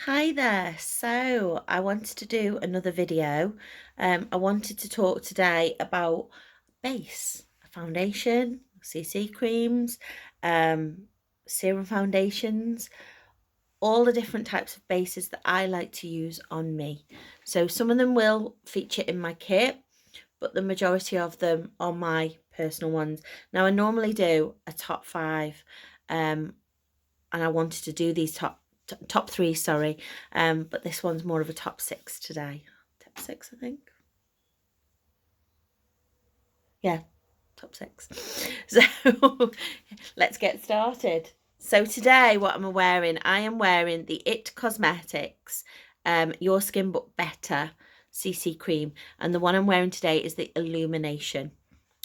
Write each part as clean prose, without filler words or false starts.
Hi there. So I wanted to do another video. I wanted to talk today about base, a foundation, CC creams, um, serum foundations, all the different types of bases that I like to use on me. So some of them will feature in my kit, but the majority of them are my personal ones. Now I normally do a top 5, and I wanted to do these top 3, sorry, but this one's more of a top 6 today. Top 6, I think. Yeah, top 6. So let's get started. So today, what am I wearing? I am wearing the It Cosmetics Your Skin But Better CC cream, and the one I'm wearing today is the Illumination.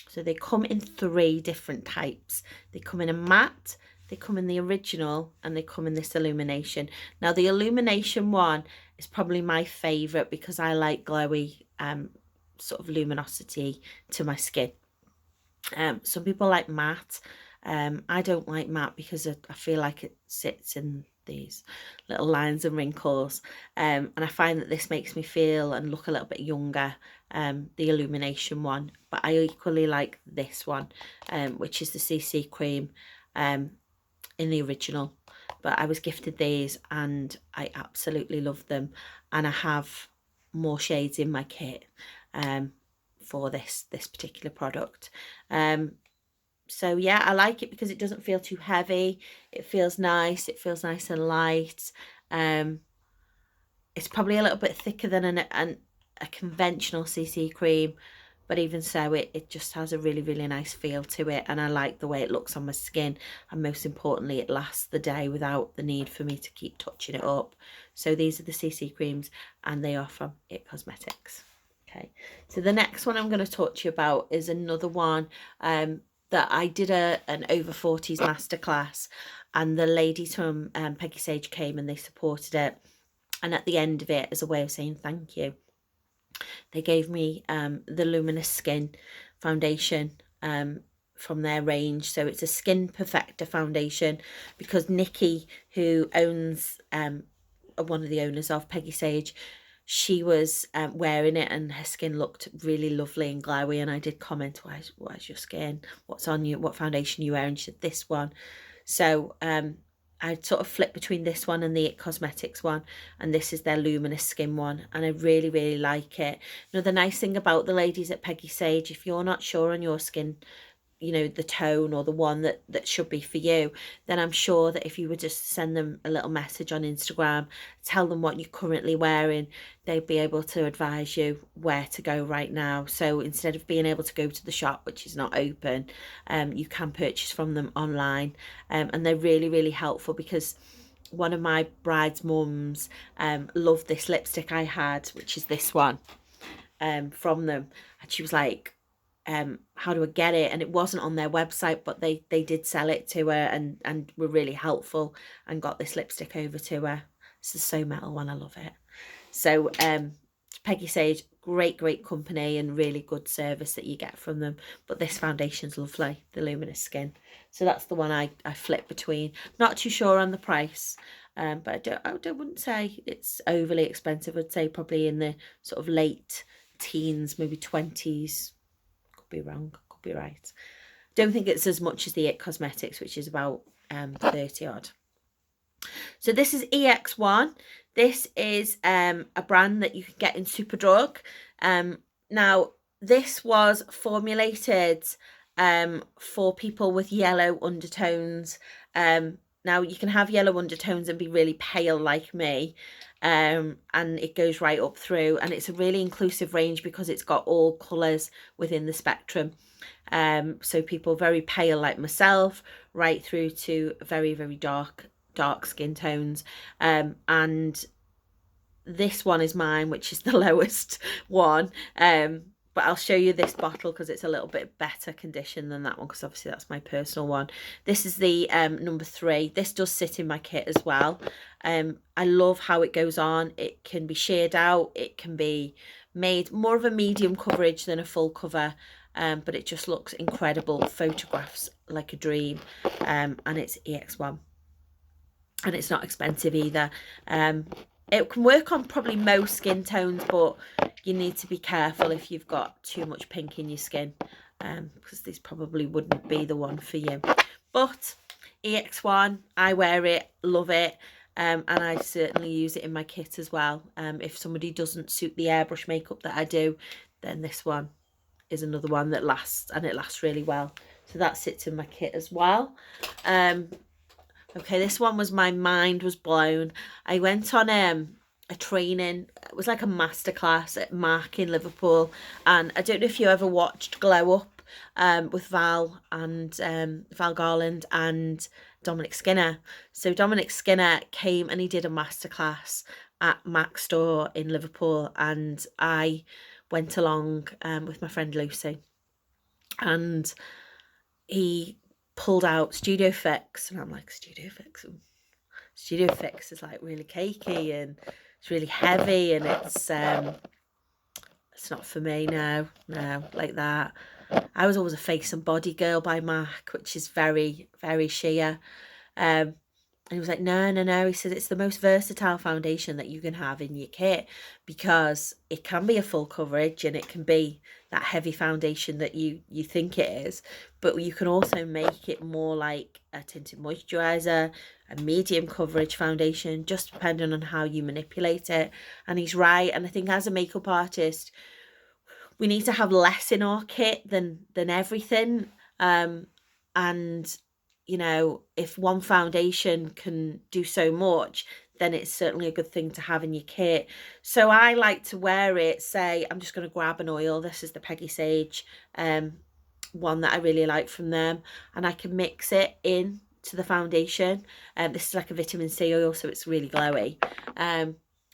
So they come in 3 different types. They come in a matte, they come in the original, and they come in this illumination. Now the illumination one is probably my favourite because I like glowy sort of luminosity to my skin. Some people like matte. I don't like matte because I feel like it sits in these little lines and wrinkles, and I find that this makes me feel and look a little bit younger, the illumination one, but I equally like this one, which is the CC cream in the original. But I was gifted these and I absolutely love them, and I have more shades in my kit for this particular product. So yeah, I like it because it doesn't feel too heavy. It feels nice. It feels nice and light. It's probably a little bit thicker than a conventional CC cream, but even so, it just has a really nice feel to it, and I like the way it looks on my skin, and most importantly, it lasts the day without the need for me to keep touching it up. So these are the CC creams, and they are from It Cosmetics. Okay, so the next one I'm going to talk to you about is another one that I did an over 40s masterclass, and the ladies from Peggy Sage came and they supported it, and at the end of it, as a way of saying thank you, they gave me the Luminous Skin foundation from their range. So it's a Skin Perfector foundation, because Nikki, who owns one of the owners of Peggy Sage, she was wearing it and her skin looked really lovely and glowy, and I did comment, where's your skin, what's on you, what foundation you wearing? She said this one. So I sort of flipped between this one and the It Cosmetics one, and this is their Luminous Skin one, and I really like it. You know, the nice thing about the ladies at Peggy Sage, if you're not sure on your skin, you know, the tone or the one that should be for you, then I'm sure that if you would just send them a little message on Instagram, tell them what you're currently wearing, they'd be able to advise you where to go right now. So instead of being able to go to the shop, which is not open, you can purchase from them online, and they're really helpful, because one of my bride's mums loved this lipstick I had, which is this one, from them, and she was like, how do I get it? And it wasn't on their website, but they did sell it to her, and were really helpful and got this lipstick over to her. It's the So Metal one. I love it. So Peggy Sage, great company and really good service that you get from them. But this foundation's lovely, the Luminous Skin. So that's the one I flip between. Not too sure on the price, but I wouldn't say it's overly expensive. I'd say probably in the sort of late teens, maybe 20s. Be wrong, could be right. Don't think it's as much as the It Cosmetics, which is about 30 odd. So this is EX1. This is a brand that you can get in Superdrug. Now this was formulated for people with yellow undertones. Now you can have yellow undertones and be really pale like me, and it goes right up through, and it's a really inclusive range because it's got all colours within the spectrum. So people very pale like myself, right through to very dark skin tones, and this one is mine, which is the lowest one, but I'll show you this bottle because it's a little bit better condition than that one, because obviously that's my personal one. This is the number 3. This does sit in my kit as well. I love how it goes on. It can be sheared out, it can be made more of a medium coverage than a full cover, but it just looks incredible, photographs like a dream, and it's EX1, and it's not expensive either. It can work on probably most skin tones, but you need to be careful if you've got too much pink in your skin, because this probably wouldn't be the one for you. But EX1, I wear it, love it, and I certainly use it in my kit as well. If somebody doesn't suit the airbrush makeup that I do, then this one is another one that lasts, and it lasts really well. So that sits in my kit as well. Okay, this one was my mind was blown. I went on a training. It was like a masterclass at Mark in Liverpool, and I don't know if you ever watched Glow Up with Val Garland and Dominic Skinner. So Dominic Skinner came and he did a masterclass at Mac's store in Liverpool, and I went along with my friend Lucy, and he pulled out Studio Fix, and I'm like, Studio Fix is like really cakey and it's really heavy, and it's not for me. No, like that. I was always a Face and Body girl by MAC, which is very, very sheer. And he was like, no. He said, it's the most versatile foundation that you can have in your kit, because it can be a full coverage and it can be that heavy foundation that you think it is, but you can also make it more like a tinted moisturiser, a medium coverage foundation, just depending on how you manipulate it. And he's right. And I think as a makeup artist, we need to have less in our kit than everything. And you know, if one foundation can do so much, then it's certainly a good thing to have in your kit. So I like to wear it, say, I'm just going to grab an oil. This is the Peggy Sage one that I really like from them. And I can mix it in to the foundation. This is like a vitamin C oil, so it's really glowy.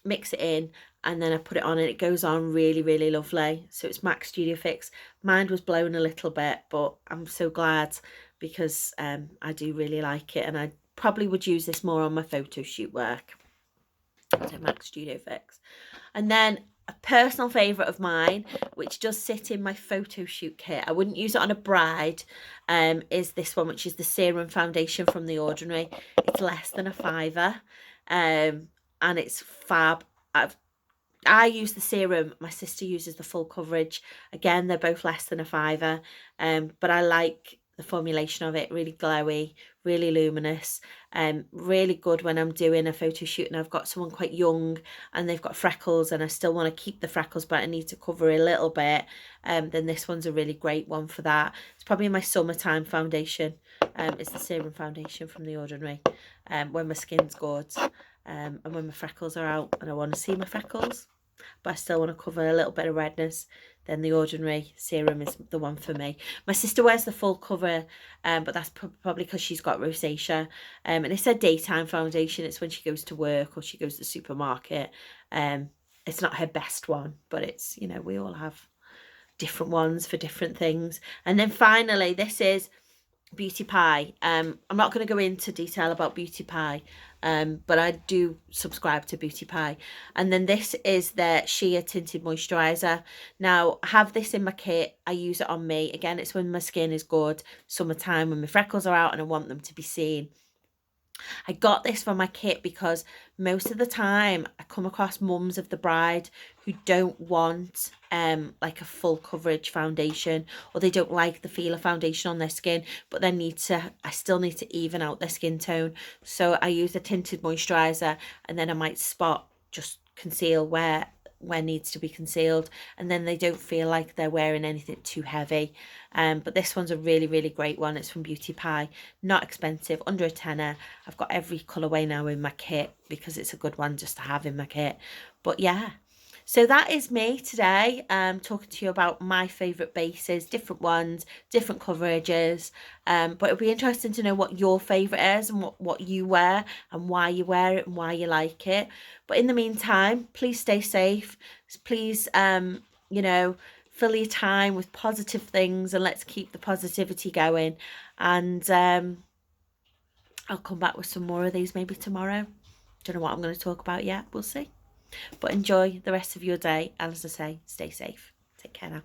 Mix it in, and then I put it on, and it goes on really, really lovely. So it's MAC Studio Fix. Mine was blown a little bit, but I'm so glad, because I do really like it, and I probably would use this more on my photo shoot work. So MAC Studio Fix. And then a personal favourite of mine, which does sit in my photo shoot kit, I wouldn't use it on a bride, is this one, which is the Serum Foundation from The Ordinary. It's less than $5, and it's fab. I use the serum, my sister uses the full coverage. Again, they're both less than $5, but I like the formulation of it. Really glowy, really luminous, really good when I'm doing a photo shoot and I've got someone quite young and they've got freckles and I still want to keep the freckles but I need to cover a little bit. Then this one's a really great one for that. It's probably my summertime foundation. It's the Serum Foundation from The Ordinary, when my skin's good, and when my freckles are out and I want to see my freckles but I still want to cover a little bit of redness, then The Ordinary serum is the one for me. My sister wears the full cover, but that's probably because she's got rosacea. And it's a daytime foundation. It's when she goes to work or she goes to the supermarket. It's not her best one, but it's, you know, we all have different ones for different things. And then finally, this is Beauty Pie. I'm not going to go into detail about Beauty Pie, but I do subscribe to Beauty Pie. And then this is their sheer tinted moisturizer. Now I have this in my kit. I use it on me. Again, it's when my skin is good, summertime, when my freckles are out and I want them to be seen. I got this for my kit because most of the time I come across mums of the bride who don't want like a full coverage foundation, or they don't like the feel of foundation on their skin, but I still need to even out their skin tone. So I use a tinted moisturizer, and then I might just conceal where needs to be concealed, and then they don't feel like they're wearing anything too heavy. But this one's a really, really great one. It's from Beauty Pie, not expensive, under a tenner. I've got every colourway now in my kit because it's a good one just to have in my kit. But yeah, so that is me today, talking to you about my favourite bases, different ones, different coverages. But it'll be interesting to know what your favourite is and what you wear and why you wear it and why you like it. But in the meantime, please stay safe. Please, you know, fill your time with positive things and let's keep the positivity going. And I'll come back with some more of these maybe tomorrow. Don't know what I'm going to talk about yet. We'll see. But enjoy the rest of your day. And as I say, stay safe. Take care now.